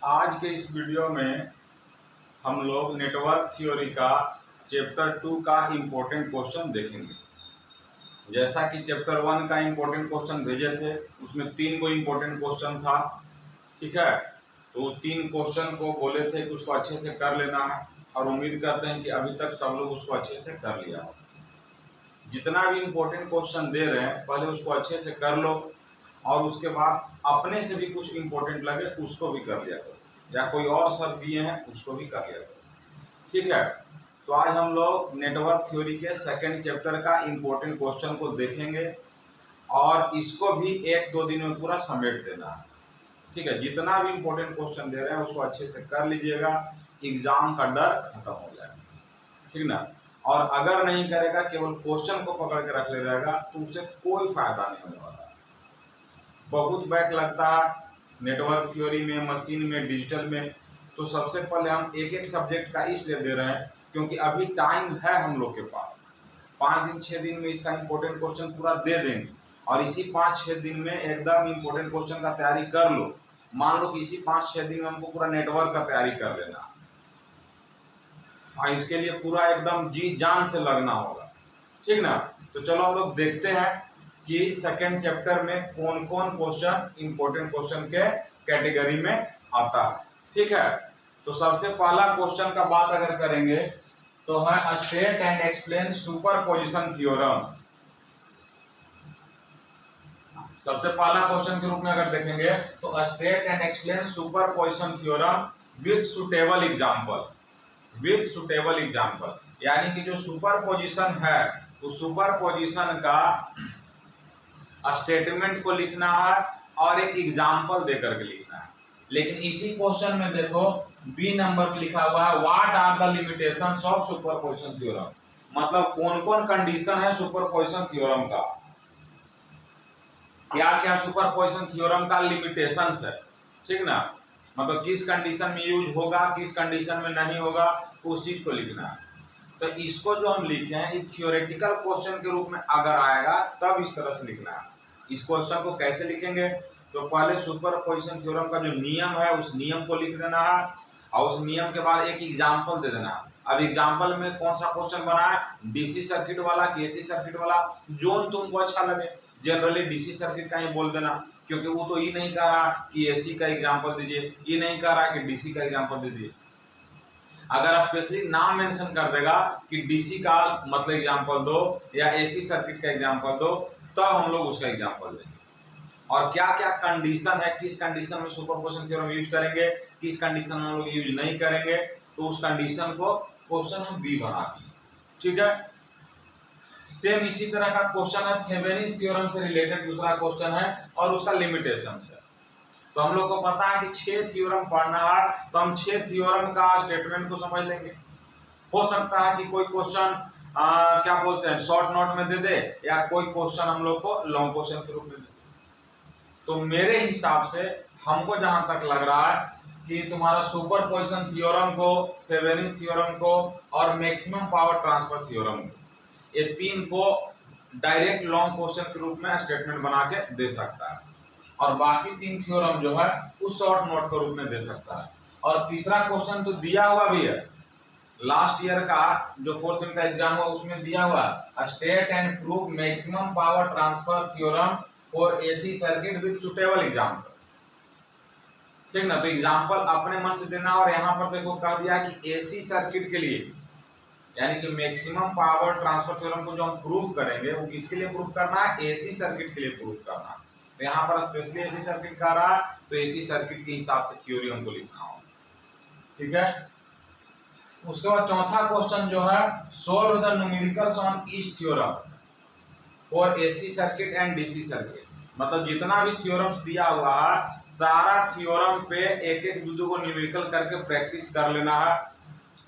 आज के इस वीडियो में हम लोग नेटवर्क थ्योरी का चैप्टर 2 का इम्पोर्टेंट क्वेश्चन देखेंगे। जैसा कि चैप्टर 1 का इम्पोर्टेंट क्वेश्चन भेजे थे, उसमें 3 को इम्पोर्टेंट क्वेश्चन था। ठीक है, तो 3 क्वेश्चन को बोले थे कि उसको अच्छे से कर लेना है, और उम्मीद करते हैं कि अभी तक सब लोग उसको अच्छे से कर लिया हो। जितना भी इम्पोर्टेंट क्वेश्चन दे रहे हैं पहले उसको अच्छे से कर लो, और उसके बाद अपने से भी कुछ इम्पोर्टेंट लगे उसको भी कर लिया करो, या कोई और सर दिए हैं उसको भी कर लिया करो। ठीक है, तो आज हम लोग नेटवर्क थ्योरी के सेकंड चैप्टर का इम्पोर्टेंट क्वेश्चन को देखेंगे, और इसको भी 1-2 दिन में पूरा समेट देना है। ठीक है, जितना भी इम्पोर्टेंट क्वेश्चन दे रहे हैं उसको अच्छे से कर लीजिएगा, एग्जाम का डर खत्म हो जाएगा। ठीक ना, और अगर नहीं करेगा, केवल क्वेश्चन को पकड़ के रख ले रहेगा, तो उससे कोई फायदा नहीं होने वाला। बहुत बैक लगता है नेटवर्क थ्योरी में, मशीन में, डिजिटल में। तो सबसे पहले हम एक एक सब्जेक्ट का इसलिए दे रहे हैं क्योंकि अभी टाइम है हम लोग के पास। 5 दिन 6 दिन में इसका इम्पोर्टेंट क्वेश्चन पूरा दे देंगे, और इसी 5-6 दिन में एकदम इम्पोर्टेंट क्वेश्चन का तैयारी कर लो। मान लो कि इसी 5-6 दिन में हमको पूरा नेटवर्क का तैयारी कर लेना, और इसके लिए पूरा एकदम जी जान से लगना होगा। ठीक ना, तो चलो हम लोग देखते हैं कि सेकेंड चैप्टर में कौन कौन क्वेश्चन इंपॉर्टेंट क्वेश्चन के कैटेगरी में आता है। ठीक है, तो सबसे पहला क्वेश्चन का बात अगर करेंगे तो है state and explain superposition theorem. सबसे पहला क्वेश्चन के रूप में अगर देखेंगे तो state and explain superposition theorem with suitable example. With suitable example यानी कि जो सुपरपोजिशन है उस सुपरपोजिशन का स्टेटमेंट को लिखना है और एक एग्जाम्पल देकर के लिखना है। लेकिन इसी क्वेश्चन में देखो बी नंबर पे लिखा हुआ है what are the limitations of superposition theorem. मतलब कौन कौन कंडीशन है सुपरपोजिशन थ्योरम का, क्या क्या सुपरपोजिशन थ्योरम का लिमिटेशंस है। ठीक ना, मतलब किस कंडीशन में यूज होगा, किस कंडीशन में नहीं होगा, उस चीज को लिखना है। तो इसको जो हम लिखे हैं ये थियोरेटिकल क्वेश्चन के रूप में अगर आएगा तब इस तरह से लिखना है। इस क्वेश्चन को कैसे लिखेंगे, तो पहले सुपरपोजिशन थ्योरम का जो नियम है उस नियम को लिख देना है, और उस नियम के बाद एक एग्जाम्पल दे देना है। अब एग्जाम्पल में कौन सा क्वेश्चन बना है, डीसी सर्किट वाला कि एसी सर्किट वाला, जोन तुमको अच्छा लगे। जनरली डीसी सर्किट का ही बोल देना, क्योंकि वो तो ये नहीं कह रहा कि एसी का एग्जाम्पल दीजिए, ये नहीं कह रहा कि डीसी का एग्जाम्पल दीजिए। अगर स्पेशली नाम मेंशन कर देगा कि डीसी का मतलब एग्जांपल दो या एसी सर्किट का एग्जांपल दो, तब हम लोग उसका एग्जांपल देंगे। और क्या क्या कंडीशन है, किस कंडीशन में सुपरपोजिशन थ्योरम यूज करेंगे, किस कंडीशन में हम लोग यूज नहीं करेंगे, तो उस कंडीशन को क्वेश्चन हम बी बना दिए। ठीक है, सेम इसी तरह का क्वेश्चन है थेवेनिन थ्योरम से रिलेटेड दूसरा क्वेश्चन है, और उसका लिमिटेशंस है। तो हम लोग को पता है कि 6 थ्योरम पढ़ना है, तो हम 6 थ्योरम का स्टेटमेंट को समझ लेंगे। हो सकता है कि कोई क्वेश्चन क्या बोलते हैं शॉर्ट नोट में दे दे, या कोई क्वेश्चन हम लोग को लॉन्ग क्वेश्चन के रूप में दे दे। तो मेरे हिसाब से हमको जहां तक लग रहा है कि तुम्हारा सुपरपोजिशन थ्योरम को, थेवेनिन थ्योरम को और मैक्सिमम पावर ट्रांसफर थ्योरम को, ये 3 को डायरेक्ट लॉन्ग क्वेश्चन के रूप में स्टेटमेंट बना के दे सकता है, और बाकी 3 थ्योरम जो है उस शॉर्ट नोट के रूप में दे सकता है। और तीसरा क्वेश्चन तो दिया हुआ भी है, लास्ट ईयर का जो 4th सेम का एग्जाम हुआ उसमें दिया हुआ state and prove maximum power transfer theorem for AC circuit with suitable example. ठीक ना, तो एग्जांपल अपने मन से देना, और यहाँ पर देखो कह दिया कि एसी सर्किट के लिए, यानी कि मैक्सिमम पावर ट्रांसफर थ्योरम को जो हम प्रूव करेंगे वो किसके लिए प्रूव करना है, एसी सर्किट के लिए प्रूव करना है। तो यहाँ पर स्पेशली एसी सर्किट का रहा, तो एसी सर्किट के हिसाब से थ्योरी हमको लिखना होगा। ठीक है, उसके बाद चौथा क्वेश्चन जो है solve the numericals on each theorem for AC circuit and DC circuit. मतलब जितना भी थ्योरम्स दिया हुआ है सारा थ्योरम पे एक एक दो को न्यूमेरिकल करके प्रैक्टिस कर लेना है।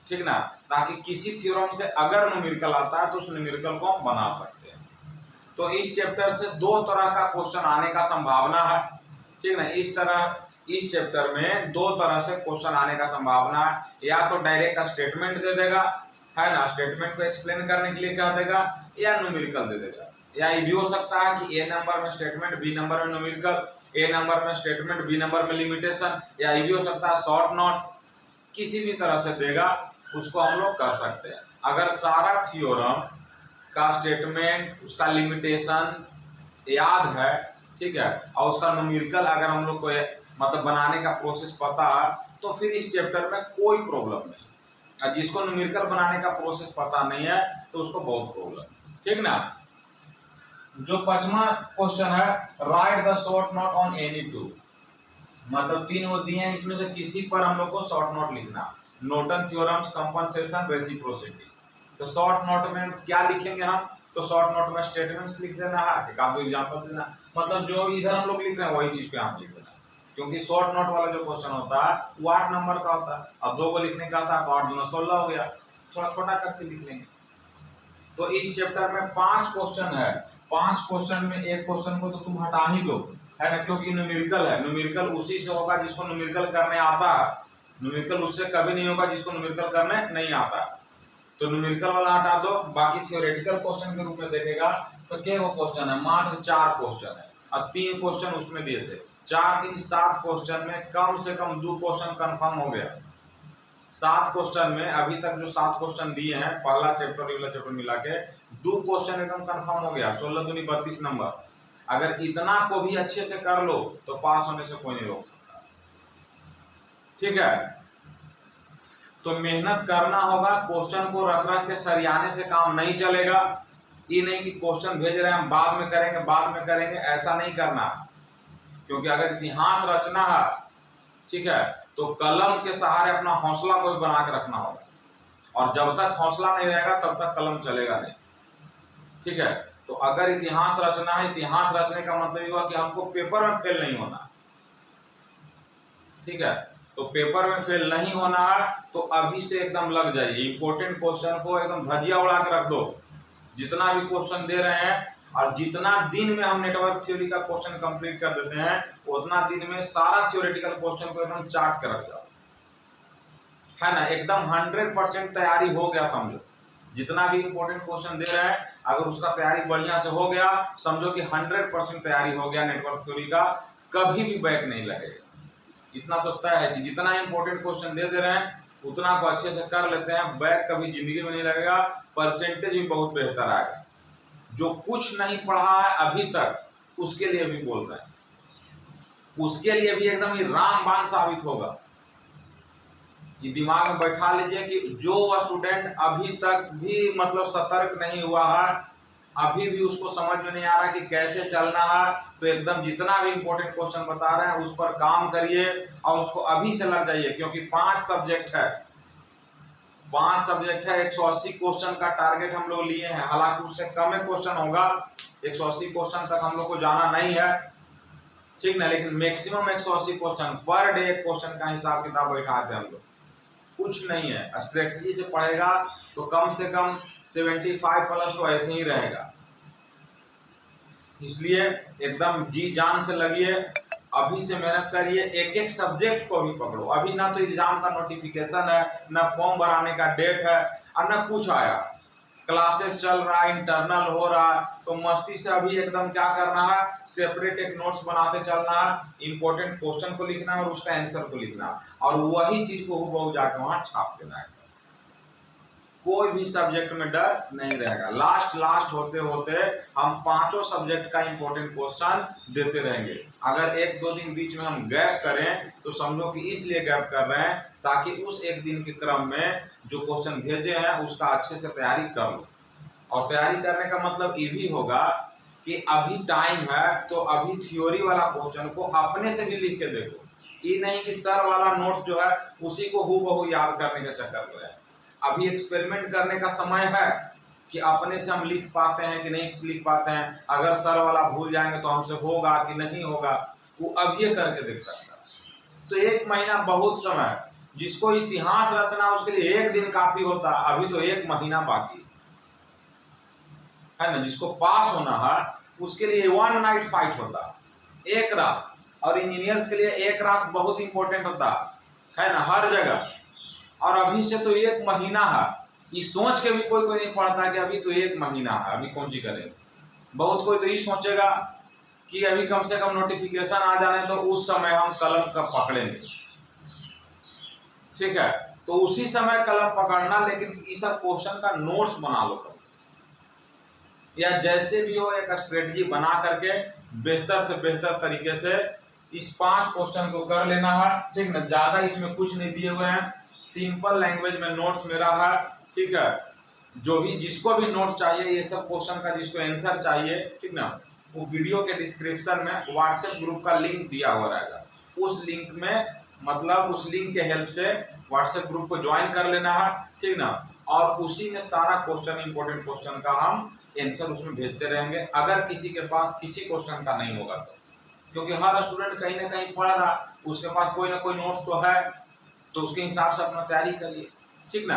ठीक ना, ताकि किसी थ्योरम से अगर न्यूमेरिकल आता है तो उस न्यूमेरिकल को हम बना सकते हैं। तो इस चैप्टर से 2 तरह का क्वेश्चन आने का संभावना है। ठीक ना, इस चैप्टर में 2 तरह से क्वेश्चन आने का संभावना है। या तो डायरेक्ट स्टेटमेंट दे देगा, है ना, स्टेटमेंट को एक्सप्लेन करने के लिए कह देगा, या न्यूमेरिकल दे देगा। या ये भी हो सकता है कि ए नंबर में स्टेटमेंट, बी नंबर में न्यूमेरिकल, ए नंबर में स्टेटमेंट, बी नंबर में लिमिटेशन, या ये भी हो सकता है शॉर्ट नोट, किसी भी तरह से देगा उसको हम लोग कर सकते हैं। अगर सारा थ्योरम का स्टेटमेंट, उसका लिमिटेशंस याद है, ठीक है, और उसका न्यूमेरिकल अगर हम लोग को मतलब बनाने का प्रोसेस पता है, तो फिर इस चैप्टर में कोई प्रॉब्लम नहीं। और जिसको न्यूमेरिकल बनाने का प्रोसेस पता नहीं है तो उसको बहुत प्रॉब्लम, ठीक ना। जो 5वां क्वेश्चन है, right the short note on any two, मतलब 3 वो दिए हैं, इसमें से किसी पर हम लोग को शॉर्ट नोट लिखना। Norton theorems, compensation, reciprocity. तो शॉर्ट नोट में क्या लिखेंगे हम, तो शॉर्ट नोट में स्टेटमेंट्स लिख देना है, एक आपको एग्जांपल देना, मतलब जो इधर हम लोग लिख रहे हैं वही चीज पे आप लिख देना, क्योंकि शॉर्ट नोट वाला जो क्वेश्चन होता है वो 8 नंबर का होता है, अब 2 को लिखने का था तो 8 दूना 16 हो गया, थोड़ा छोटा करके लिख लेंगे। तो इस चैप्टर में 5 क्वेश्चन है, 5 क्वेश्चन में एक क्वेश्चन को तो तुम हटा ही दो, है ना, क्योंकि न्यूमेरिकल है। न्यूमेरिकल उसी से होगा जिसको न्यूमेरिकल करने आता है, न्यूमेरिकल उससे कभी नहीं होगा जिसको न्यूमेरिकल करने नहीं आता। तो न्यूमेरिकल वाला हटा दो, बाकी थ्योरेटिकल क्वेश्चन के रूप में देखेगा तो क्या वो क्वेश्चन है, मात्र 4 क्वेश्चन है, अब 3 क्वेश्चन उसमें दिए थे, 4 3 7 क्वेश्चन में कम से कम 2 क्वेश्चन कंफर्म हो गया। 7 क्वेश्चन में अभी तक जो 7 क्वेश्चन दिए हैं, पहला चैप्टर वाला चैप्टर मिला के 2 क्वेश्चन एकदम कंफर्म हो गया, 16 दूनी 32 नंबर। अगर इतना को भी अच्छे से कर लो तो पास होने से कोई नहीं रोक सकता, ठीक है। तो मेहनत करना होगा, क्वेश्चन को रख रख के सरियाने से काम नहीं चलेगा। ये नहीं कि क्वेश्चन भेज रहे हैं हम बाद में करेंगे, बाद में करेंगे, ऐसा नहीं करना, क्योंकि अगर इतिहास रचना है, ठीक है, तो कलम के सहारे अपना हौसला को भी बना के रखना होगा, और जब तक हौसला नहीं रहेगा तब तक कलम चलेगा नहीं, ठीक है। तो अगर इतिहास रचना है, इतिहास रचने का मतलब ये हुआ कि हमको पेपर में फेल नहीं होना, ठीक है। तो पेपर में फेल नहीं होना है तो अभी से एकदम लग जाइए, इंपॉर्टेंट क्वेश्चन को एकदम धजिया उड़ा के रख दो, जितना भी क्वेश्चन दे रहे हैं, और जितना दिन में हम नेटवर्क थ्योरी का क्वेश्चन कंप्लीट कर देते हैं उतना दिन में सारा थ्योरेटिकल क्वेश्चन को एकदम चार्ट कर रख जाओ, है ना, एकदम 100% तैयारी हो गया समझो। जितना भी इंपॉर्टेंट क्वेश्चन दे रहे हैं अगर उसका तैयारी बढ़िया से हो गया, समझो कि 100% तैयारी हो गया नेटवर्क थ्योरी का, कभी भी बैक नहीं लगेगा। इतना तो तय है कि जितना इंपॉर्टेंट क्वेश्चन दे रहे हैं उतना को अच्छे से कर लेते हैं, बैक कभी जिंदगी में नहीं लगेगा, परसेंटेज भी बहुत बेहतर आएगा। जो कुछ नहीं पढ़ा है अभी तक उसके लिए भी बोल रहे हैं, उसके लिए भी एकदम ही रामबाण साबित होगा। ये दिमाग में बैठा लीजिए कि जो स्टूडेंट अभी तक भी मतलब सतर्क नहीं हुआ है, अभी भी उसको समझ में नहीं आ रहा कि कैसे चलना है, तो एकदम जितना भी इंपॉर्टेंट क्वेश्चन बता रहे हैं उस पर काम करिए और उसको अभी से लग जाइए, क्योंकि 5 सब्जेक्ट है, 5 सब्जेक्ट है, 180 क्वेश्चन का टारगेट हम लोग लिए हैं, हालांकि उससे कम क्वेश्चन होगा, 180 क्वेश्चन तक हम लोग को जाना नहीं है, ठीक ना, लेकिन maximum 180 question per day question का हिसाब किताब बैठाते हैं हम लोग। कुछ नहीं है, स्ट्रेटजी से पढ़ेगा तो कम से कम 75 प्लस तो ऐसे ही रहेगा। इसलिए एकदम जी जान से लगिए, अभी से मेहनत करिए, एक एक सब्जेक्ट को भी पकड़ो। अभी ना तो एग्जाम का नोटिफिकेशन है, ना फॉर्म भराने का डेट है, और ना कुछ आया, क्लासेस चल रहा है, इंटरनल हो रहा है, तो मस्ती से अभी एकदम क्या करना है, सेपरेट एक नोट्स बनाते चलना है, इंपॉर्टेंट क्वेश्चन को लिखना है और उसका आंसर को लिखना है, और वही चीज को हूबहू जाके वहां छाप देना है। कोई भी सब्जेक्ट में डर नहीं रहेगा। लास्ट होते होते हम 5 सब्जेक्ट का इंपॉर्टेंट क्वेश्चन देते रहेंगे। अगर 1-2 दिन बीच में हम गैप करें तो समझो कि इसलिए गैप कर रहे हैं ताकि उस एक दिन के क्रम में जो क्वेश्चन भेजे हैं उसका अच्छे से तैयारी कर लो। और तैयारी करने का मतलब ये भी होगा कि अभी टाइम है तो अभी थ्योरी वाला क्वेश्चन को अपने से भी लिख के देखो। ये नहीं कि सर वाला नोट्स जो है उसी को हूबहू याद करने के चक्कर में है। अभी एक्सपेरिमेंट करने का समय है कि अपने से हम लिख पाते हैं कि नहीं लिख पाते हैं, अगर सर वाला भूल जाएंगे तो हमसे होगा कि नहीं होगा, वो अभी करके देख सकता है। तो 1 महीना बहुत समय है। जिसको इतिहास रचना उसके लिए 1 दिन काफी होता, अभी तो 1 महीना बाकी है ना। जिसको पास होना है उसके लिए 1 नाइट फाइट होता, 1 रात, और इंजीनियर्स के लिए 1 रात बहुत इंपॉर्टेंट होता है ना हर जगह। और अभी से तो 1 महीना है, ये सोच के भी कोई नहीं पढ़ता कि अभी तो 1 महीना है, अभी कौन सी करेंगे। बहुत कोई तो ये सोचेगा कि अभी कम से कम नोटिफिकेशन आ जाने तो उस समय हम कलम का पकड़ेंगे, ठीक है। तो उसी समय कलम पकड़ना, लेकिन इस सब क्वेश्चन का नोट्स बना लो या जैसे भी हो एक स्ट्रेटजी बना करके बेहतर से बेहतर तरीके से इस 5 क्वेश्चन को कर लेना है, ठीक ना। ज्यादा इसमें कुछ नहीं दिए हुए हैं, सिंपल लैंग्वेज में नोट्स मेरा है, ठीक है। जो भी जिसको भी नोट्स चाहिए ये सब क्वेश्चन का जिसको आंसर चाहिए, ठीक ना, वो वीडियो के डिस्क्रिप्शन में व्हाट्सएप ग्रुप का लिंक दिया हुआ रहेगा। उस लिंक में मतलब उस लिंक के हेल्प से व्हाट्सएप ग्रुप को ज्वाइन कर लेना है, ठीक ना। और उसी में सारा क्वेश्चन इंपॉर्टेंट क्वेश्चन का हम आंसर उसमें भेजते रहेंगे, अगर किसी के पास किसी क्वेश्चन का नहीं होगा तो, क्योंकि हर स्टूडेंट कहीं ना कहीं पढ़ रहा, उसके पास कोई ना कोई नोट्स तो है, तो उसके हिसाब से अपना तैयारी करिए, ठीक ना।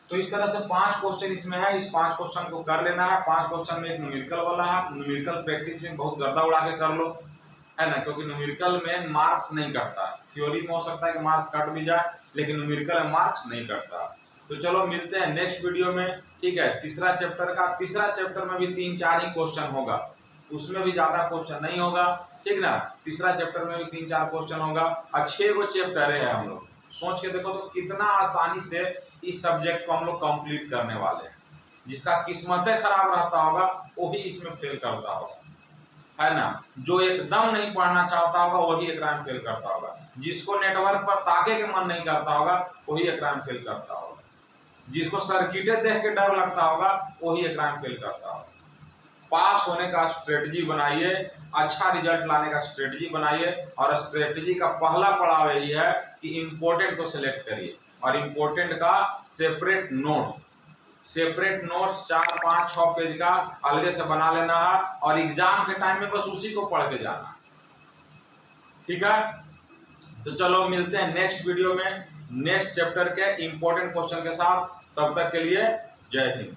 तो इस तरह से 5 क्वेश्चन इसमें है, इस 5 क्वेश्चन को कर लेना है। 5 क्वेश्चन में एक न्यूमेरिकल वाला है, न्यूमेरिकल प्रैक्टिस में बहुत गर्दा उड़ा के कर लो, है ना, क्योंकि न्यूमेरिकल में मार्क्स नहीं कटता। थ्योरी में हो सकता है कि मार्क्स कट भी जाए, लेकिन न्यूमेरिकल में मार्क्स नहीं कटता। तो चलो मिलते हैं नेक्स्ट वीडियो में, ठीक है। तीसरा चैप्टर में भी 3-4 ही क्वेश्चन होगा, उसमें भी ज्यादा क्वेश्चन नहीं होगा, ठीक ना। तीसरा चैप्टर में भी 3-4 क्वेश्चन होगा, और 6 गो चैप्टर है। हम लोग सोच के देखो तो कितना आसानी से इस सब्जेक्ट को हम लोग कंप्लीट करने वाले हैं। जिसका किस्मतें खराब रहता होगा वो ही इसमें फेल करता होगा, है ना। जो एकदम नहीं पढ़ना चाहता होगा वही एग्जाम फेल करता होगा, जिसको नेटवर्क पर ताके के मन नहीं करता होगा वही एग्जाम फेल करता होगा, जिसको सर्किटें देख के डर लगता होगा वही एग्जाम फेल करता होगा। पास होने का स्ट्रेटजी बनाइए, अच्छा रिजल्ट लाने का स्ट्रेटजी बनाइए, और स्ट्रेटजी का पहला पड़ाव यही है कि इंपॉर्टेंट को सिलेक्ट करिए, और इंपॉर्टेंट का सेपरेट नोट्स 4-5-6 पेज का अलग से बना लेना है, और एग्जाम के टाइम में बस उसी को पढ़ के जाना, ठीक है। तो चलो मिलते हैं नेक्स्ट वीडियो में नेक्स्ट चैप्टर के इंपॉर्टेंट क्वेश्चन के साथ, तब तक के लिए जय हिंद।